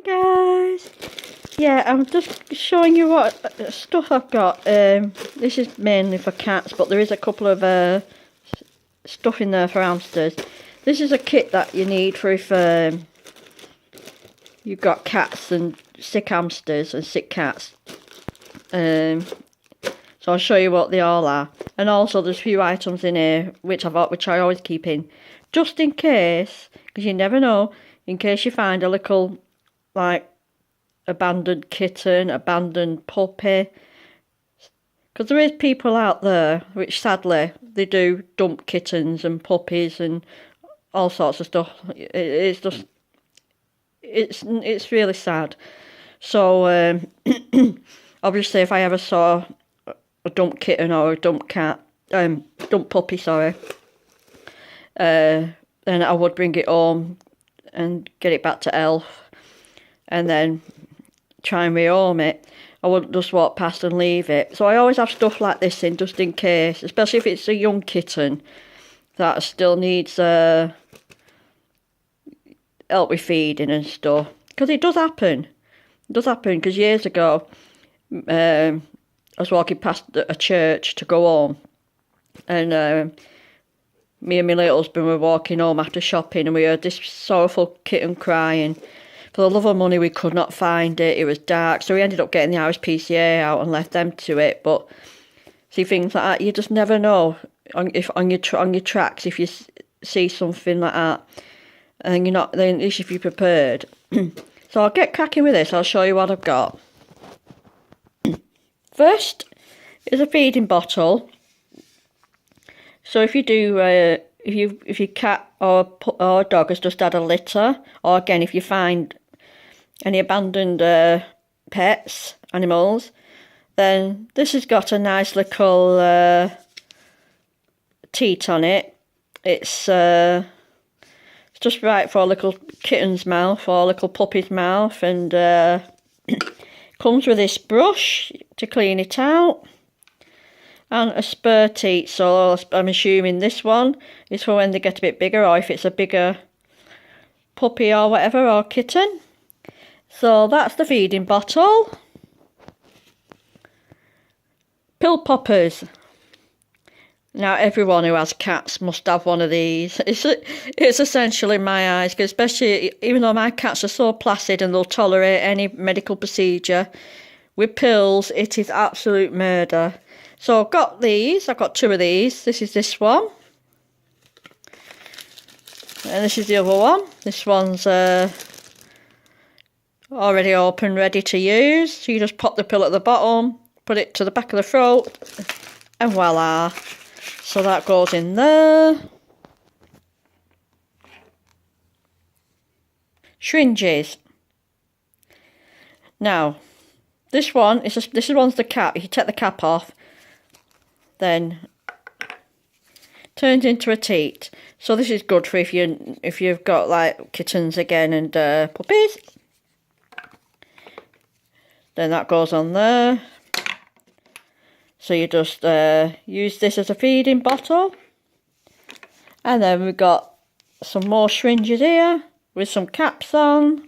Guys, yeah, I'm just showing you what stuff I've got. This is mainly for cats, but there is a couple of stuff in there for hamsters. This is a kit that you need for if you've got cats and sick hamsters and sick cats. So I'll show you what they all are, and also there's a few items in here which I always keep in, just in case, because you never know. In case you find a little, like, abandoned kitten, abandoned puppy. Because there is people out there which sadly they do dump kittens and puppies and all sorts of stuff. It's just, it's really sad. So obviously if I ever saw a dump kitten or a dump cat, dump puppy, sorry, then I would bring it home and get it back to Elf and then try and rehome it. I wouldn't just walk past and leave it. So I always have stuff like this in, just in case, especially if it's a young kitten that still needs help with feeding and stuff. Because it does happen. It does happen, because years ago I was walking past a church to go home, and me and my little husband were walking home after shopping, and we heard this sorrowful kitten crying. For the love of money, we could not find it. It was dark, so we ended up getting the RSPCA out and left them to it. But see, things like that, you just never know on your tracks if you see something like that, and you're not. Then at least if you're prepared. So I'll get cracking with this. I'll show you what I've got. First is a feeding bottle. So if you do, if your cat or dog has just had a litter, or again if you find any abandoned pets, animals, then this has got a nice little teat on it. It's just right for a little kitten's mouth or a little puppy's mouth, and comes with this brush to clean it out. And a spur teat, so I'm assuming this one is for when they get a bit bigger, or if it's a bigger puppy or whatever, or kitten. So that's the feeding bottle. Pill poppers. Now everyone who has cats must have one of these. It's essential in my eyes, because especially, even though my cats are so placid and they'll tolerate any medical procedure, with pills it is absolute murder. So I've got these, I've got two of these. This is this one. And this is the other one. This one's already open, ready to use. So you just pop the pill at the bottom, put it to the back of the throat, and voila. So that goes in there. Syringes. Now, this one's the cap. You take the cap off, then turns into a teat. So this is good for if you've got like kittens again and puppies. Then that goes on there. So you just use this as a feeding bottle. And then we've got some more syringes here with some caps on.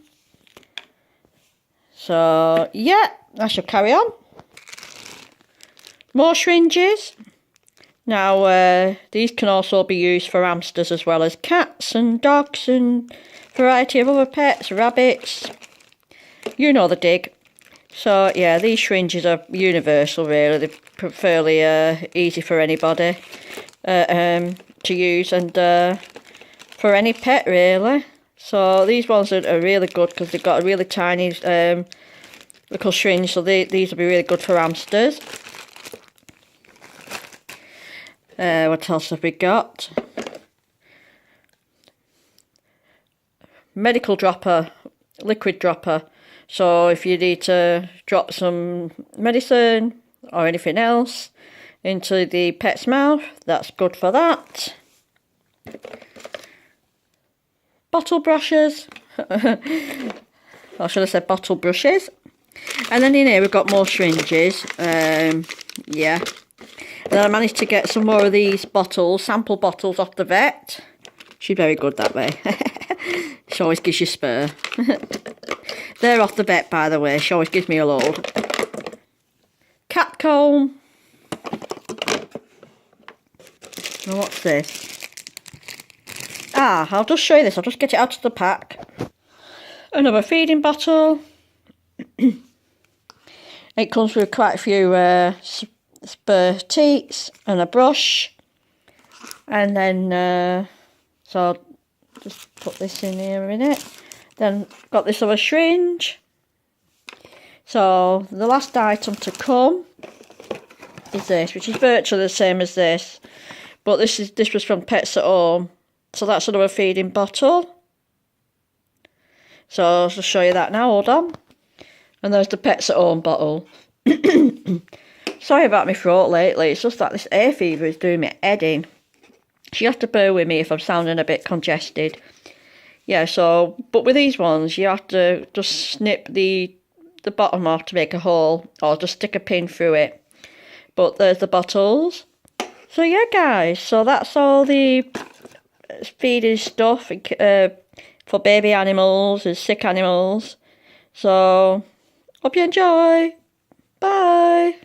So yeah, I shall carry on. More syringes. Now these can also be used for hamsters as well as cats and dogs and a variety of other pets, rabbits. You know the dig. So yeah, these syringes are universal really. They're fairly easy for anybody to use, and for any pet really. So these ones are really good because they've got a really tiny little syringe, so these will be really good for hamsters. What else have we got? Medical dropper, liquid dropper. So if you need to drop some medicine or anything else into the pet's mouth, that's good for that. Bottle brushes. I should have said bottle brushes. And then in here we've got more syringes. Yeah. And then I managed to get some more of these bottles, sample bottles off the vet. She's very good that way. She always gives you spare. They're off the vet, by the way. She always gives me a load. Cat comb. Now what's this? I'll just show you this. I'll just get it out of the pack. Another feeding bottle. It comes with quite a few spare teats and a brush. And then, so I'll just put this in here a minute. Then got this other syringe. So the last item to come is this, which is virtually the same as this. But this was from Pets at Home. So that's another feeding bottle. So I'll just show you that now, hold on. And there's the Pets at Home bottle. Sorry about my throat lately, it's just that this hay fever is doing me head in. So you have to bear with me if I'm sounding a bit congested. Yeah, so, but with these ones, you have to just snip the bottom off to make a hole, or just stick a pin through it. But there's the bottles. So yeah, guys, so that's all the feeding stuff for baby animals and sick animals. So, hope you enjoy. Bye.